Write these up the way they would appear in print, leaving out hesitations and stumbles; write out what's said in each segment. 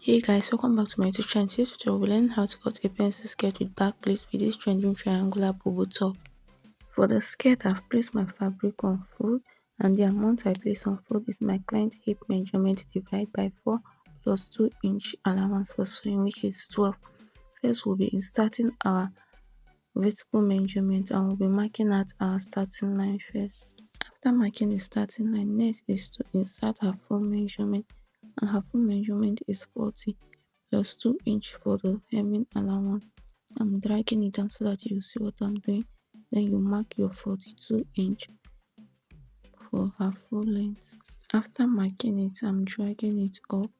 Hey guys, welcome back to my YouTube channel. Today tutorial we'll learn how to cut a pencil skirt with back pleat with this trending triangular Bubu top. For the skirt, I've placed my fabric on fold and the amount I place on fold is my client hip measurement divided by 4 plus 2-inch allowance for sewing, which is 12. First, we'll be inserting our vertical measurement and we'll be marking out our starting line first. After marking the starting line, next is to insert her full measurement, and her full measurement is 40 plus 2-inch for the hemming allowance. I'm dragging it down so that you see what I'm doing. Then you mark your 42-inch for her full length. After marking it, I'm dragging it up,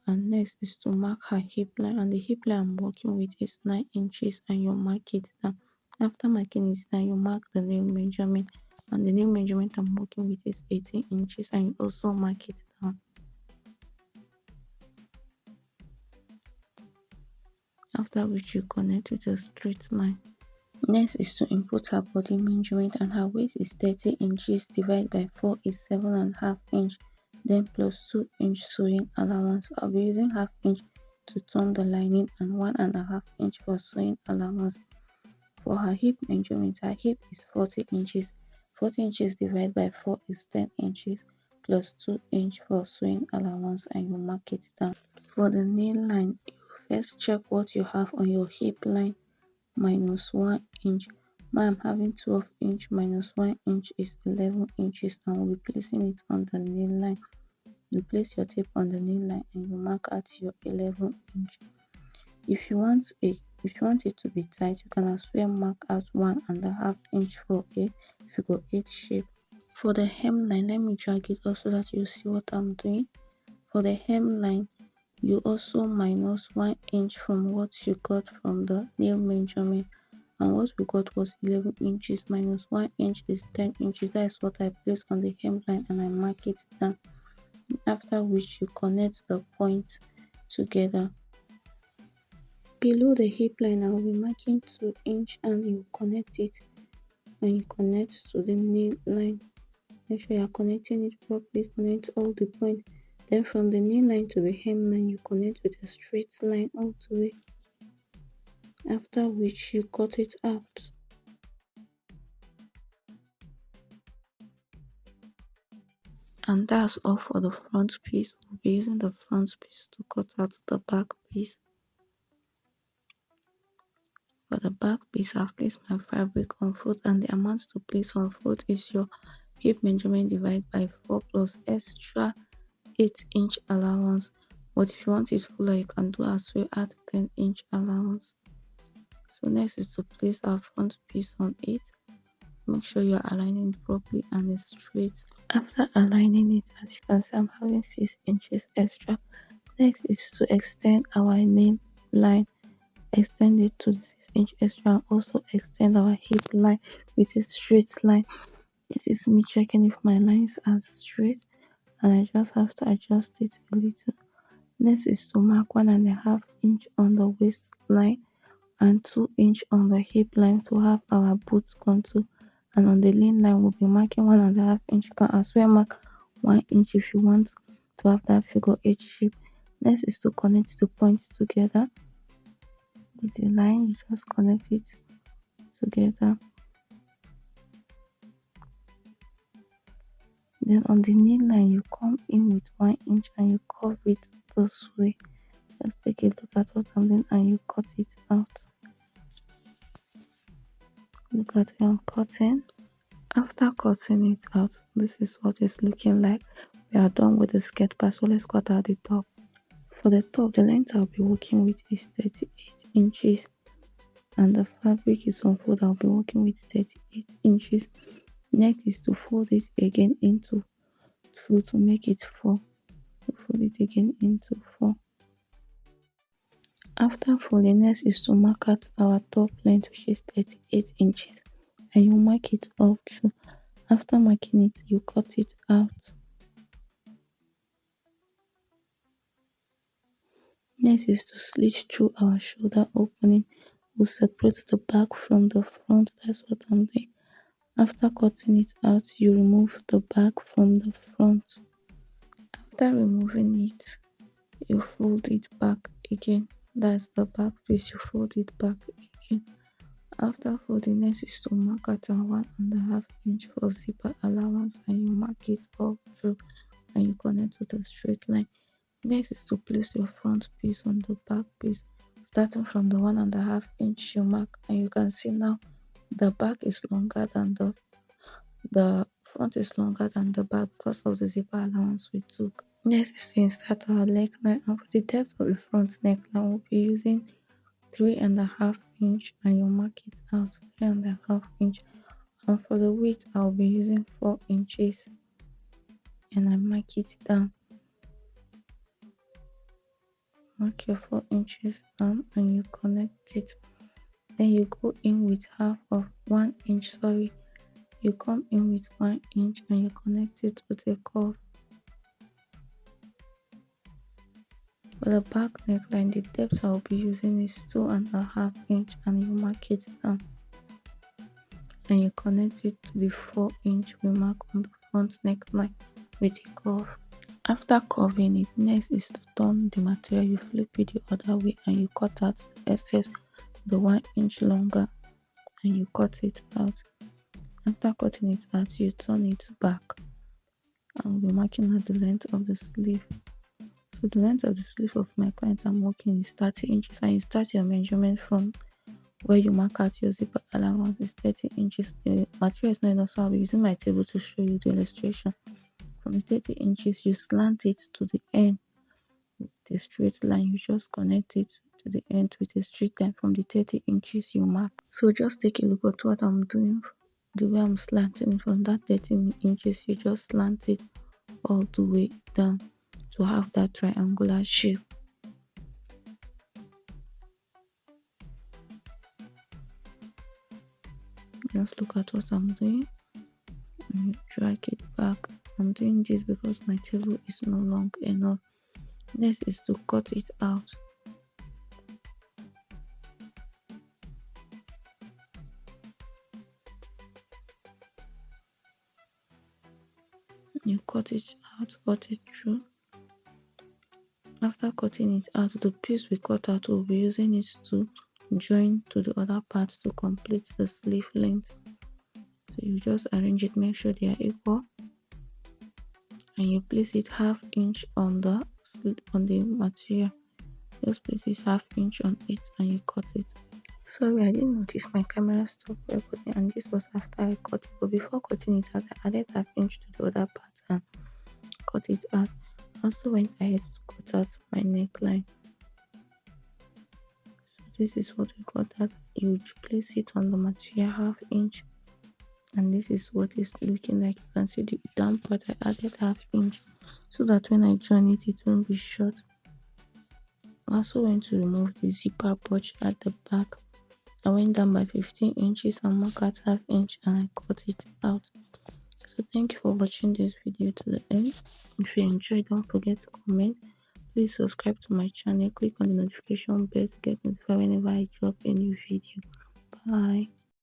and next is to mark her hip line, and the hip line I'm working with is 9 inches and you mark it down. After marking it down, you mark the nail measurement, and the nail measurement I'm working with is 18 inches and you also mark it down. After which you connect with a straight line. Next is to input her body measurement, and her waist is 30 inches divided by 4 is 7.5 inch, then plus 2-inch sewing allowance. I'll be using half inch to turn the lining and 1.5 inch for sewing allowance. For her hip measurement, her hip is 40 inches. 40 inches divided by 4 is 10 inches plus 2-inch for sewing allowance, and you mark it down. For the nail line, you first check what you have on your hip line minus 1 inch. I'm having 12-inch minus 1 inch is 11 inches, and we'll be placing it on the nail line. You place your tape on the nail line and you mark out your 11 inch. If you want it to be tight, you can as well mark out 1.5 inch for a figure 8 shape. For the hemline, let me drag it up so that you see what I'm doing. For the hemline, you also minus 1 inch from what you got from the nail measurement, and what we got was 11 inches minus 1 inch is 10 inches. That is what I place on the hemline and I mark it down. After which you connect the points together. Below the hip line, I will be marking 2 inch and you connect it, and you connect to the nail line. Make sure you are connecting it properly, connect all the points. Then from the nail line to the hemline, you connect with a straight line all the way. After which you cut it out. And that's all for the front piece. We'll be using the front piece to cut out the back piece. For the back piece, I've placed my fabric on fold, and the amount to place on fold is your hip measurement divided by 4 plus extra 8-inch allowance. But if you want it fuller, you can do as well, add 10-inch allowance. So next is to place our front piece on it. Make sure you are aligning it properly and it's straight. After aligning it, as you can see, I'm having 6 inches extra. Next is to extend our nail line. Extend it to the 6-inch extra, and also extend our hip line with a straight line. This is me checking if my lines are straight, and I just have to adjust it a little. Next is to mark 1.5 inch on the waistline and 2 inch on the hip line to have our boot contour, and on the lean line we'll be marking 1.5 inch. You can as well mark 1 inch if you want to have that figure 8 shape. Next is to connect the points together with the line. You just connect it together. Then on the nail line, you come in with 1 inch and you curve it this way. Just take a look at what I'm doing and you cut it out. Look at where I'm cutting. After cutting it out, this is what it's looking like. We are done with the skirt part, so let's cut out the top. For the top, the length I'll be working with is 38 inches, and the fabric is on fold. I'll be working with 38 inches. Next is to fold it again into 2 to make it 4. So fold it again into 4. After folding, next is to mark out our top length, which is 38 inches, and you mark it all through. After marking it, you cut it out. Next is to slit through our shoulder opening. We'll separate the back from the front. That's what I'm doing. After cutting it out, you remove the back from the front. After removing it, you fold it back again. That's the back piece. You fold it back again. After folding, next is to mark at a 1.5 inch for zipper allowance, and you mark it all through and you connect with a straight line. Next is to place your front piece on the back piece, starting from the 1.5 inch you mark, and you can see now the back is longer than the front is longer than the back because of the zipper allowance we took. Next is to insert our neckline, and for the depth of the front neckline we'll be using 3.5 inch, and you mark it out 3.5 inch, and for the width I'll be using 4 inches, and I mark it down. Mark your 4 inches down and you connect it. Then you go in with half of 1 inch, you come in with 1 inch and you connect it with a curve. For the back neckline, the depth I'll be using is 2.5 inch, and you mark it down and you connect it to the 4 inch we mark on the front neckline with a curve. After curving it, next is to turn the material. You flip it the other way and you cut out the excess, the 1 inch longer, and you cut it out. After cutting it out, you turn it back and we'll be marking out the length of the sleeve. So the length of the sleeve of my client I'm working is 30 inches, and you start your measurement from where you mark out your zipper allowance is 30 inches. The material is not enough, so I'll be using my table to show you the illustration. From the 30 inches, you slant it to the end with a straight line. You just connect it to the end with a straight line from the 30 inches you mark. So just take a look at what I'm doing. The way I'm slanting from that 30 inches, you just slant it all the way down to have that triangular shape. Just look at what I'm doing and drag it back. I'm doing this because my table is no long enough. Next is to cut it out. You cut it out, cut it through. After cutting it out, the piece we cut out, we'll be using it to join to the other part to complete the sleeve length. So you just arrange it, make sure they are equal, and you place it 1/2 inch on the material. Just place it 1/2 inch on it and you cut it. Sorry, I didn't notice my camera stopped recording, and this was after I cut it. But before cutting it out, I added 1/2 inch to the other part and cut it out. I also went ahead to cut out my neckline. So this is what we cut out. You place it on the material 1/2 inch, and this is what it's looking like. You can see the down part I added 1/2 inch so that when I join it, it won't be short. I also went to remove the zipper pouch at the back. I went down by 15 inches and marked at 1/2 inch and I cut it out. So thank you for watching this video to the end. If you enjoyed, don't forget to comment. Please subscribe to my channel. Click on the notification bell to get notified whenever I drop a new video. Bye.